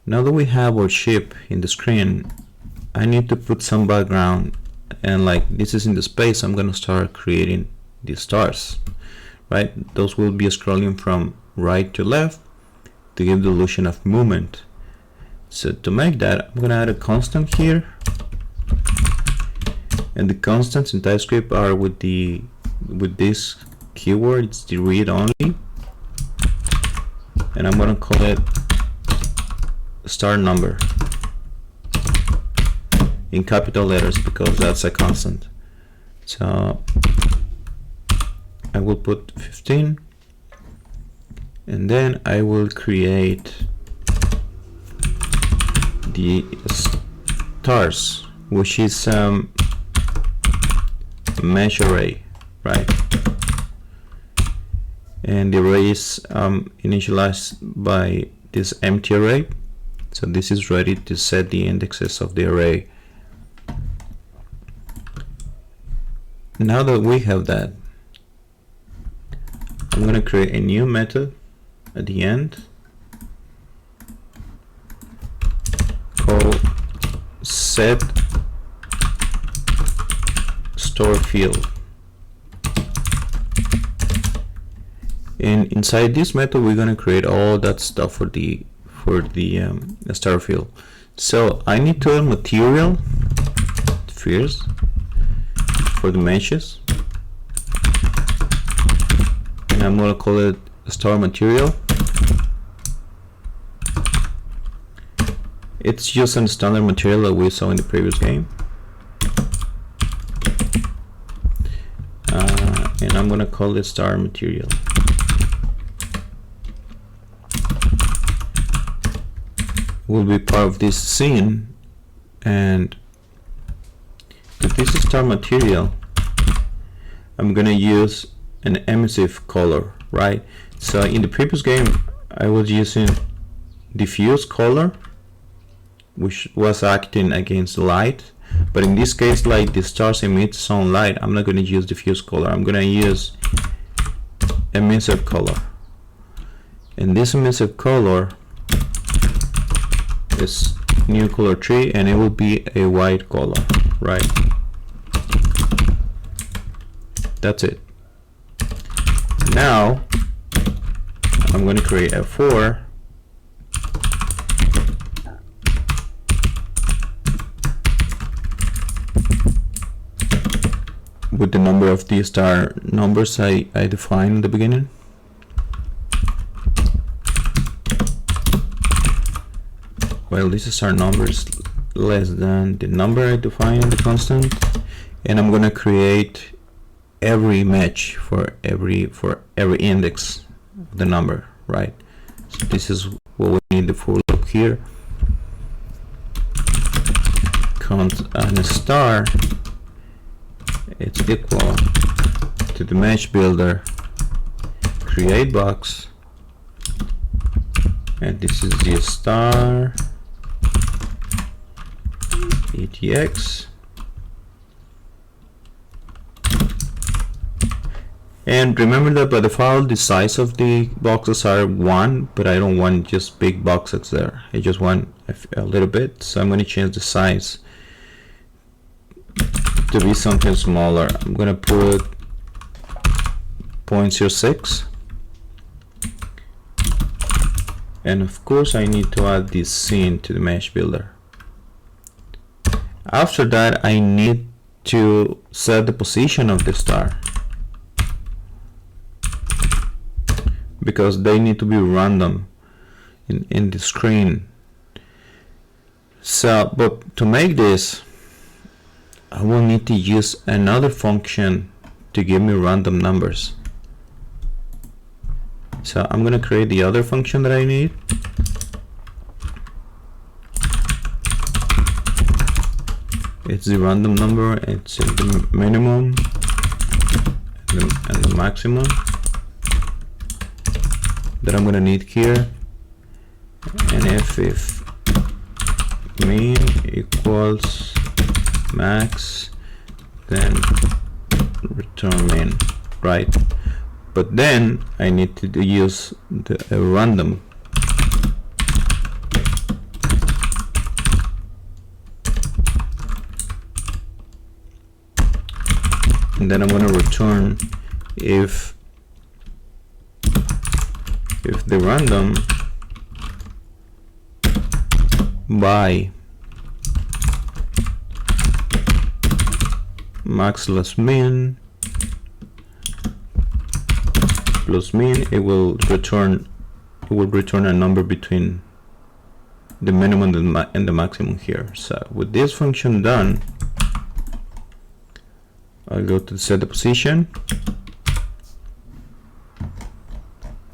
Now that we have our ship in the screen, I need to put some background, and like this is in the space, I'm gonna start creating these stars, right? Those will be scrolling from right to left to give the illusion of movement. So to make that, I'm gonna add a constant here, and the constants in TypeScript are with this keyword. It's the read only, and I'm gonna call it star number in capital letters because that's a constant. So I will put 15, and then I will create the stars, which is mesh array, right? And the array is initialized by this empty array. So this is ready to set the indexes of the array. Now that we have that, I'm going to create a new method at the end called set store field. And inside this method, we're going to create all that stuff for the star field. So I need to add material first for the meshes, and I'm going to call it star material. It's just a standard material that we saw in the previous game. And I'm going to call it star material. Will be part of this scene, and if this is star material, I'm gonna use an emissive color, right? So in the previous game I was using diffuse color, which was acting against the light, but in this case, like the stars emit some light, I'm not gonna use diffuse color, I'm gonna use emissive color. And this emissive color is new color 3, and it will be a white color, right? That's it. Now I'm going to create a 4 with the number of the star numbers I defined in the beginning. Well, this is our numbers less than the number I defined in the constant, and I'm gonna create every match for every index of the number, right? So this is what we need the for loop here. Count on a star, it's equal to the mesh builder create box, and this is the star ETX, and remember that by default the size of the boxes are 1, but I don't want just big boxes there, I just want a little bit, so I'm going to change the size to be something smaller. I'm going to put 0.06, and of course I need to add this scene to the mesh builder. After that, I need to set the position of the star, because they need to be random in the screen. So, but to make this, I will need to use another function to give me random numbers. So I'm going to create the other function that I need. It's the random number, it's the minimum and the maximum that I'm gonna need here. And if mean equals max, then return min, right? But then I need to use a random and then I'm going to return if the random by max less min plus min, it will return a number between the minimum and the maximum here. So with this function done, I'll go to set the position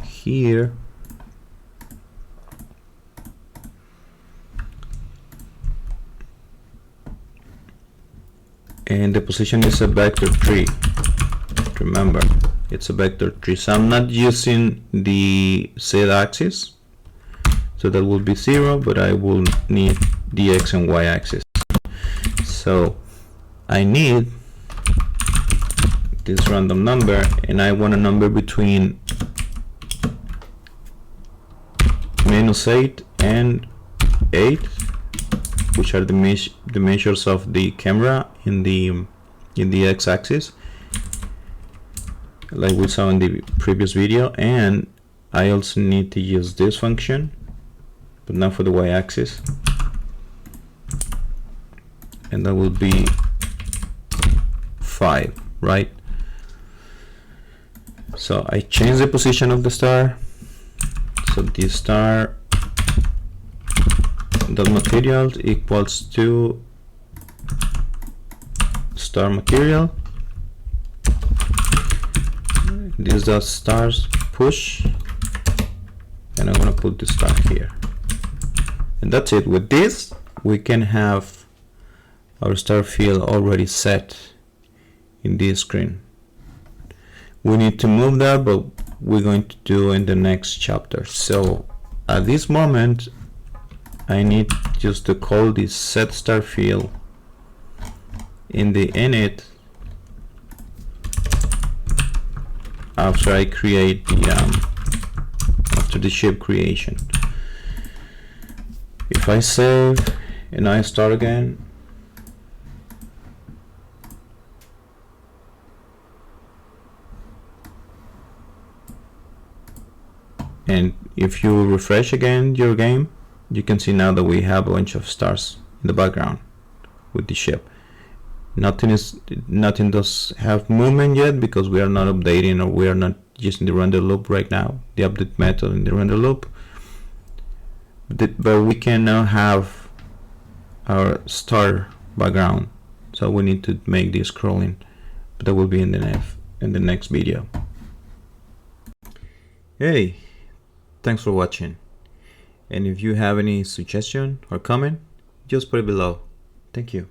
here, and the position is a vector 3. Remember, it's a vector 3, so I'm not using the z axis, so that will be 0, but I will need the x and y axis. So I need this random number, and I want a number between -8 and 8, which are the measures of the camera in the x-axis, like we saw in the previous video. And I also need to use this function, but not for the y-axis, and that will be 5, right? So I change the position of the star, so the star dot material equals to star material. This dot stars push, and I'm gonna put the star here, and that's it. With this, we can have our star field already set in this screen. We need to move that, but we're going to do in the next chapter. So at this moment, I need just to call this set star field in the init after I create the after the shape creation. If I save and I start again, and if you refresh again your game, you can see now that we have a bunch of stars in the background with the ship. Nothing does have movement yet because we are not updating, or we are not using the render loop right now, the update method in the render loop. But we can now have our star background, so we need to make this scrolling, but that will be in the next video. Hey, thanks for watching, and if you have any suggestion or comment, just put it below. Thank you.